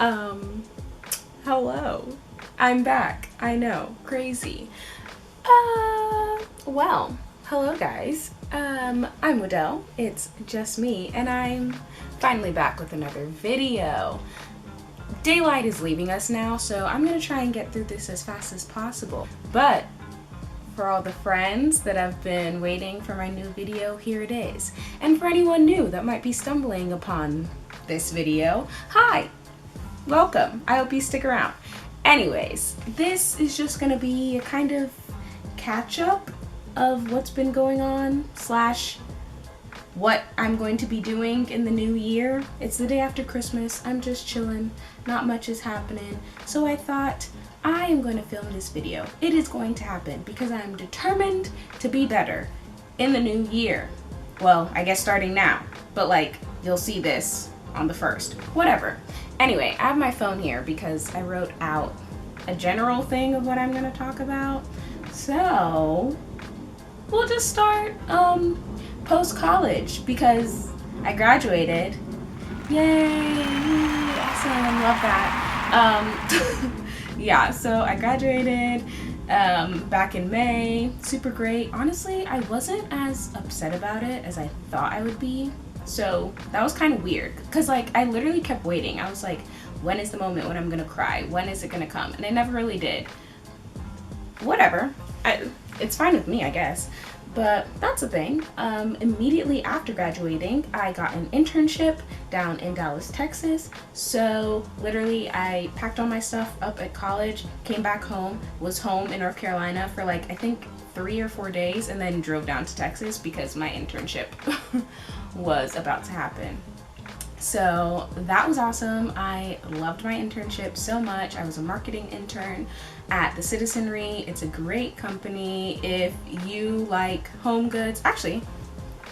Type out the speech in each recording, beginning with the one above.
Um, Hello. I'm back. I know. Crazy. Well, hello guys. I'm Waddell. It's just me, and I'm finally back with another video. Daylight is leaving us now, so I'm gonna try and get through this as fast as possible. But for all the friends that have been waiting for my new video, here it is. And for anyone new that might be stumbling upon this video, hi! Welcome. I hope you stick around. Anyways, this is just gonna be a kind of catch-up of what's been going on / what I'm going to be doing in the new year. It's the day after Christmas. I'm just chilling. Not much is happening. So I thought I am going to film this video. It is going to happen because I'm determined to be better in the new year. Well, I guess starting now, but like you'll see this on the 1st. Whatever. Anyway, I have my phone here because I wrote out a general thing of what I'm going to talk about. So we'll just start post-college because I graduated. Yay! Awesome, love that. Yeah, so I graduated back in May. Super great. Honestly, I wasn't as upset about it as I thought I would be. So that was kind of weird because like I literally kept waiting. I was like, when is the moment when I'm gonna cry? When is it gonna come? And it never really did. Whatever. It's fine with me, I guess. But that's the thing. Immediately after graduating, I got an internship down in Dallas, Texas. So literally I packed all my stuff up at college, came back home, was home in North Carolina for like, I think 3 or 4 days, and then drove down to Texas because my internship was about to happen. So that was awesome. I loved my internship so much. I was a marketing intern at the Citizenry. It's a great company if you like home goods. Actually,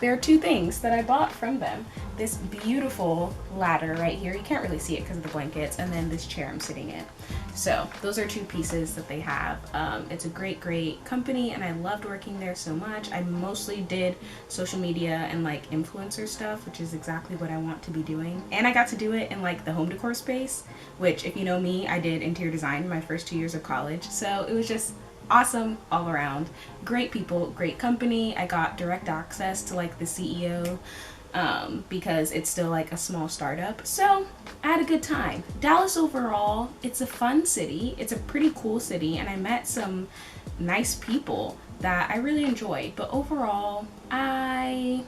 there are 2 things that I bought from them. This beautiful ladder right here. You can't really see it because of the blankets, and then this chair I'm sitting in. So those are 2 pieces that they have. It's a great company, and I loved working there so much. I mostly did social media and like influencer stuff, which is exactly what I want to be doing. And I got to do it in like the home decor space, which if you know me, I did interior design my first 2 years of college. So it was just awesome all around. Great people, great company. I got direct access to like the CEO because it's still like a small startup. So I had a good time. Dallas overall, it's a fun city. It's a pretty cool city, and I met some nice people that I really enjoyed. But overall, I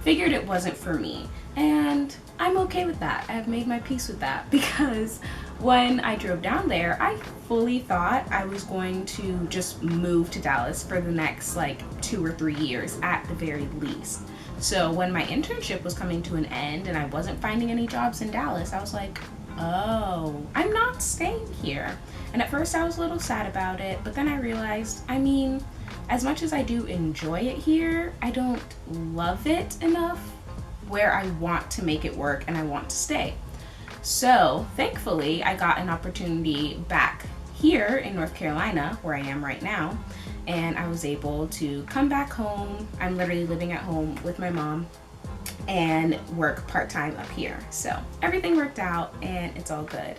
figured it wasn't for me, and I'm okay with that. I've made my peace with that because when I drove down there, I fully thought I was going to just move to Dallas for the next like 2 or 3 years at the very least. So when my internship was coming to an end and I wasn't finding any jobs in Dallas, I was like, oh, I'm not staying here. And at first I was a little sad about it, but then I realized, I mean, as much as I do enjoy it here, I don't love it enough where I want to make it work and I want to stay. So thankfully I got an opportunity back here in North Carolina, where I am right now, and I was able to come back home. I'm literally living at home with my mom and work part-time up here. So everything worked out and it's all good.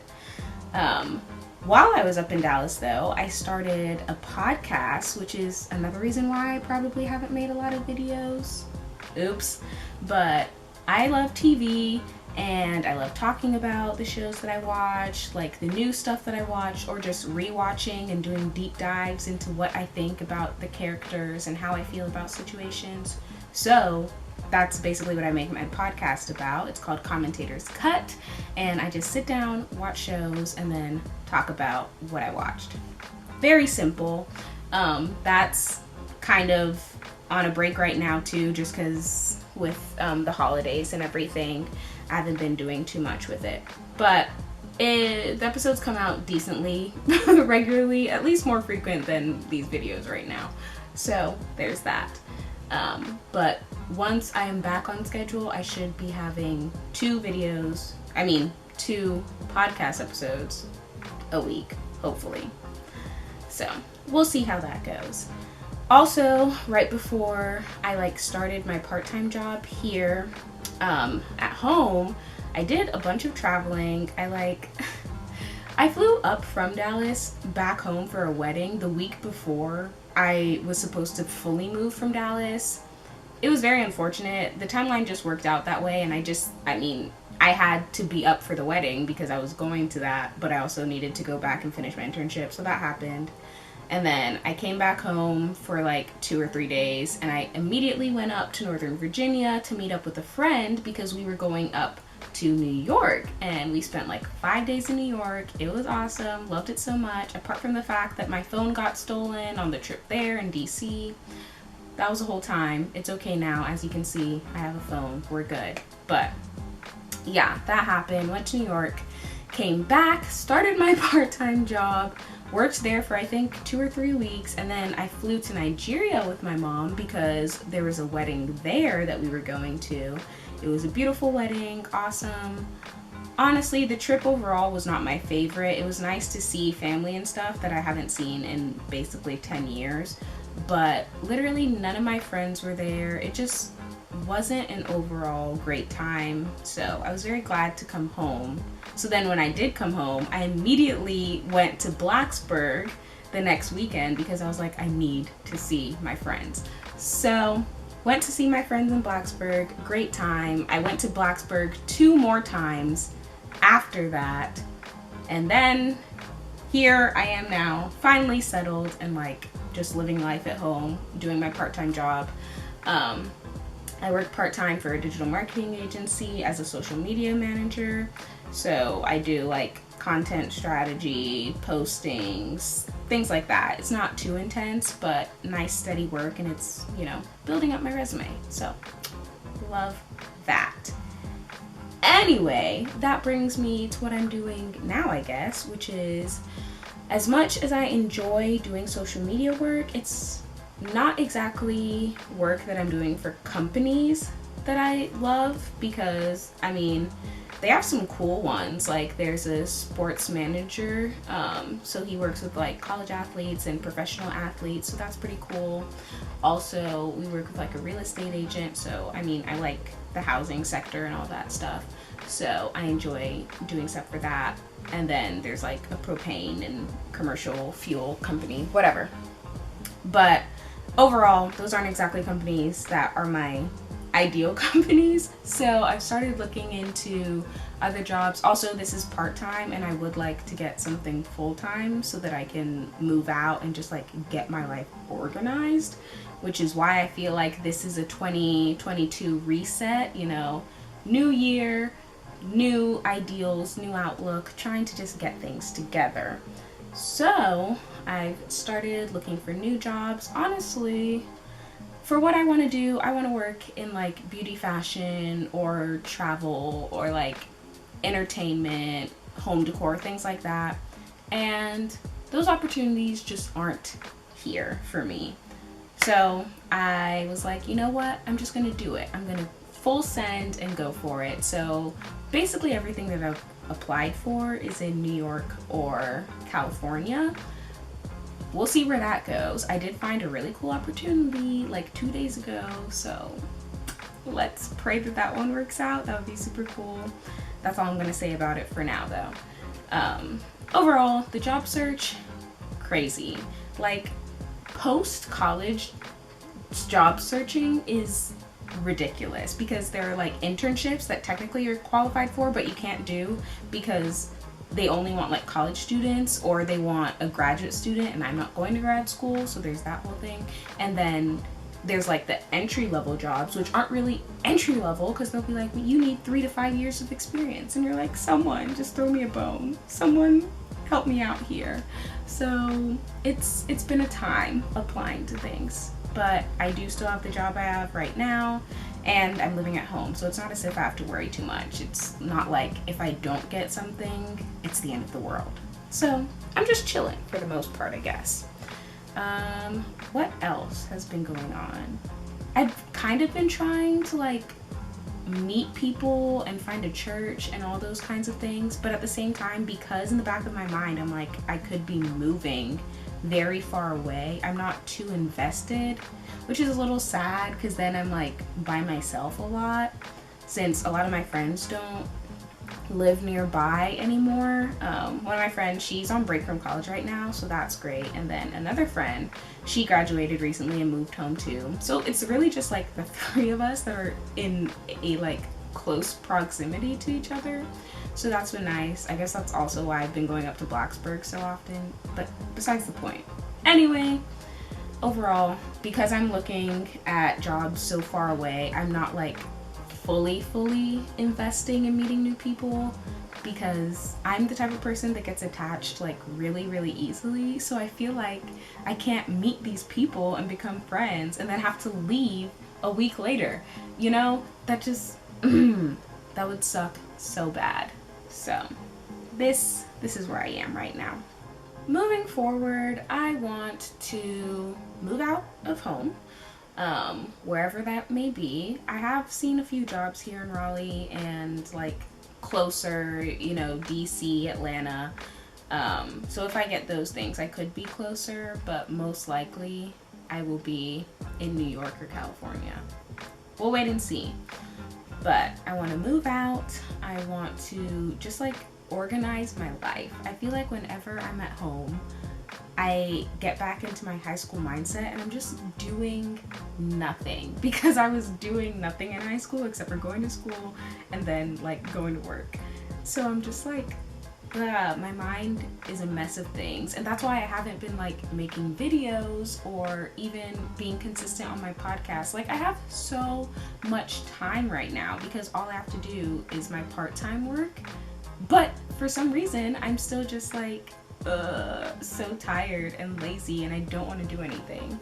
While I was up in Dallas though, I started a podcast, which is another reason why I probably haven't made a lot of videos. Oops. But I love TV, and I love talking about the shows that I watch, like the new stuff that I watch, or just rewatching and doing deep dives into what I think about the characters and how I feel about situations. So that's basically what I make my podcast about. It's called Commentator's Cut, and I just sit down, watch shows, and then talk about what I watched. Very simple. That's kind of on a break right now too, just because with the holidays and everything, I haven't been doing too much with it. But the episodes come out decently regularly, at least more frequent than these videos right now. So there's that. But once I am back on schedule, I should be having 2 podcast episodes a week, hopefully. So we'll see how that goes. Also, right before I started my part-time job here at home, I did a bunch of traveling. I flew up from Dallas back home for a wedding the week before I was supposed to fully move from Dallas. It was very unfortunate. The timeline just worked out that way, and I had to be up for the wedding because I was going to that, but I also needed to go back and finish my internship, so that happened. And then I came back home for like 2 or 3 days, and I immediately went up to Northern Virginia to meet up with a friend because we were going up to New York, and we spent like 5 days in New York. It was awesome, loved it so much, apart from the fact that my phone got stolen on the trip there in DC. That was the whole time. It's okay now. As you can see, I have a phone. We're good. But yeah, that happened. Went to New York, came back, started my part-time job, worked there for I think 2 or 3 weeks, and then I flew to Nigeria with my mom because there was a wedding there that we were going to. It was a beautiful wedding, awesome. Honestly, the trip overall was not my favorite. It was nice to see family and stuff that I haven't seen in basically 10 years. But literally none of my friends were there. It just wasn't an overall great time. So I was very glad to come home. So then when I did come home, I immediately went to Blacksburg the next weekend because I was like, I need to see my friends. So went to see my friends in Blacksburg. Great time. I went to Blacksburg 2 more times after that. And then here I am now, finally settled and like just living life at home, doing my part-time job. I work part-time for a digital marketing agency as a social media manager. So I do like content strategy, postings, things like that. It's not too intense, but nice steady work, and it's, building up my resume. So love that. Anyway, that brings me to what I'm doing now, I guess, which is, as much as I enjoy doing social media work, it's not exactly work that I'm doing for companies that I love because, they have some cool ones. Like there's a sports manager, so he works with like college athletes and professional athletes, so that's pretty cool. Also, we work with like a real estate agent, so I like the housing sector and all that stuff, so I enjoy doing stuff for that. And then there's like a propane and commercial fuel company, whatever. But overall, those aren't exactly companies that are my ideal companies. So I've started looking into other jobs. Also, this is part-time, and I would like to get something full-time so that I can move out and just like get my life organized, which is why I feel like this is a 2022 reset, new year, new ideals, new outlook, trying to just get things together. So I've started looking for new jobs. Honestly, for what I want to do, I want to work in like beauty, fashion, or travel, or like entertainment, home decor, things like that. And those opportunities just aren't here for me. So I was like, you know what? I'm just going to do it. I'm going to full send and go for it. So basically everything that I've applied for is in New York or California. We'll see where that goes. I did find a really cool opportunity like 2 days ago, so let's pray that that one works out. That would be super cool. That's all I'm going to say about it for now, though. Overall, the job search, crazy. Like, post-college job searching is ridiculous because there are like internships that technically you're qualified for, but you can't do because they only want like college students, or they want a graduate student, and I'm not going to grad school, so there's that whole thing. And then there's like the entry level jobs, which aren't really entry level because they'll be like, you need 3 to 5 years of experience, and you're like, someone just throw me a bone, someone help me out here. So it's been a time applying to things, but I do still have the job I have right now, and I'm living at home, so it's not as if I have to worry too much. It's not like if I don't get something, it's the end of the world. So I'm just chilling for the most part, I guess. What else has been going on? I've kind of been trying to like meet people and find a church and all those kinds of things, but at the same time, because in the back of my mind I'm like, I could be moving very far away, I'm not too invested, which is a little sad because then I'm like by myself a lot, since a lot of my friends don't live nearby anymore. One of my friends, she's on break from college right now, so that's great. And then another friend, she graduated recently and moved home too. So it's really just like the three of us that are in a like close proximity to each other. So that's been nice. I guess that's also why I've been going up to Blacksburg so often, but besides the point. Anyway, overall, because I'm looking at jobs so far away, I'm not like fully investing in meeting new people, because I'm the type of person that gets attached like really easily. So I feel like I can't meet these people and become friends and then have to leave a week later. You know, that just that would suck so bad. So this is where I am right now. Moving forward, I want to move out of home, wherever that may be. I have seen a few jobs here in Raleigh and like closer, you know, DC, Atlanta. So if I get those things, I could be closer, but most likely I will be in New York or California. We'll wait and see. But I want to move out. I want to just like organize my life. I feel like whenever I'm at home, I get back into my high school mindset and I'm just doing nothing, because I was doing nothing in high school except for going to school and then like going to work. So I'm just like, my mind is a mess of things, and that's why I haven't been like making videos or even being consistent on my podcast. Like I have so much time right now because all I have to do is my part-time work, but for some reason I'm still just like so tired and lazy and I don't want to do anything.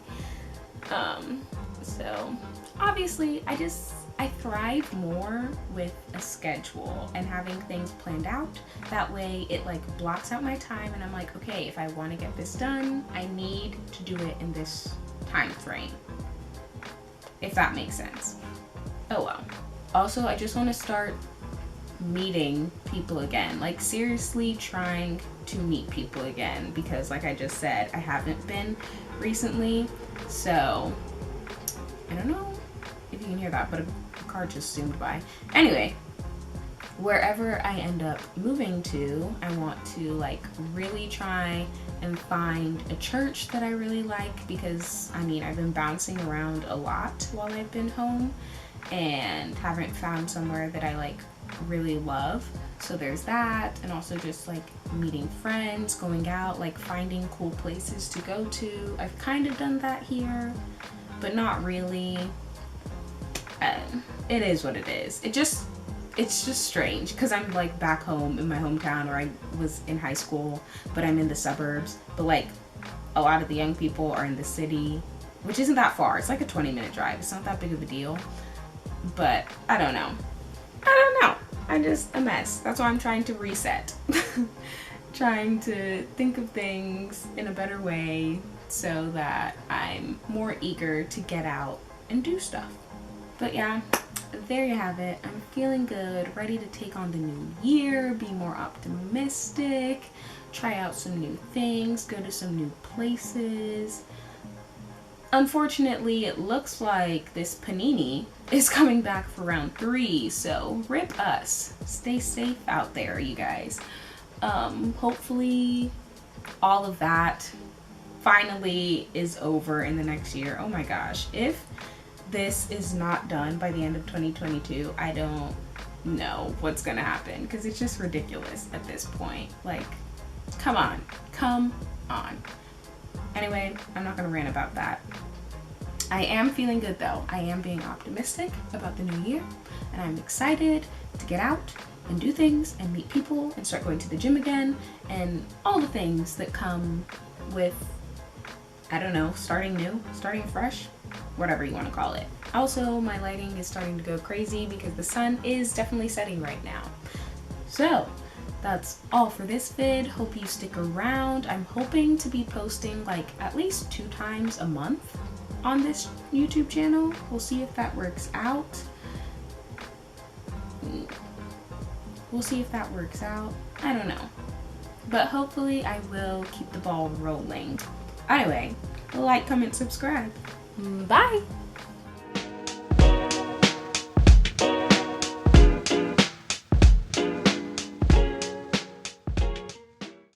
So obviously I thrive more with a schedule and having things planned out. That way it like blocks out my time and I'm like, okay, if I want to get this done, I need to do it in this time frame. If that makes sense. Oh well. Also, I just want to start meeting people again, like seriously trying to meet people again, because like I just said, I haven't been recently. So I don't know if you can hear that, but a car just zoomed by. Anyway, wherever I end up moving to, I want to like really try and find a church that I really like, because I mean I've been bouncing around a lot while I've been home and haven't found somewhere that I like really love. So there's that, and also just like meeting friends, going out, like finding cool places to go to. I've kind of done that here, but not really. It is what it is. It's just strange because I'm like back home in my hometown, or I was in high school, but I'm in the suburbs. But like a lot of the young people are in the city, which isn't that far. It's like a 20-minute drive. It's not that big of a deal. But I don't know. I'm just a mess. That's why I'm trying to reset. Trying to think of things in a better way so that I'm more eager to get out and do stuff. But yeah, there you have it. I'm feeling good, ready to take on the new year, be more optimistic, try out some new things, go to some new places. Unfortunately, it looks like this panini is coming back for round 3, so rip us. Stay safe out there, you guys. Hopefully all of that finally is over in the next year. Oh my gosh, if this is not done by the end of 2022, I don't know what's gonna happen, because it's just ridiculous at this point. Like, come on. Anyway, I'm not gonna rant about that. I am feeling good though. I am being optimistic about the new year, and I'm excited to get out and do things and meet people and start going to the gym again and all the things that come with, I don't know, starting new, starting fresh, whatever you want to call it. Also, my lighting is starting to go crazy because the sun is definitely setting right now. So that's all for this vid. Hope you stick around. I'm hoping to be posting like at least 2 times a month on this YouTube channel. We'll see if that works out. I don't know. But hopefully I will keep the ball rolling. Anyway, like, comment, subscribe. Bye!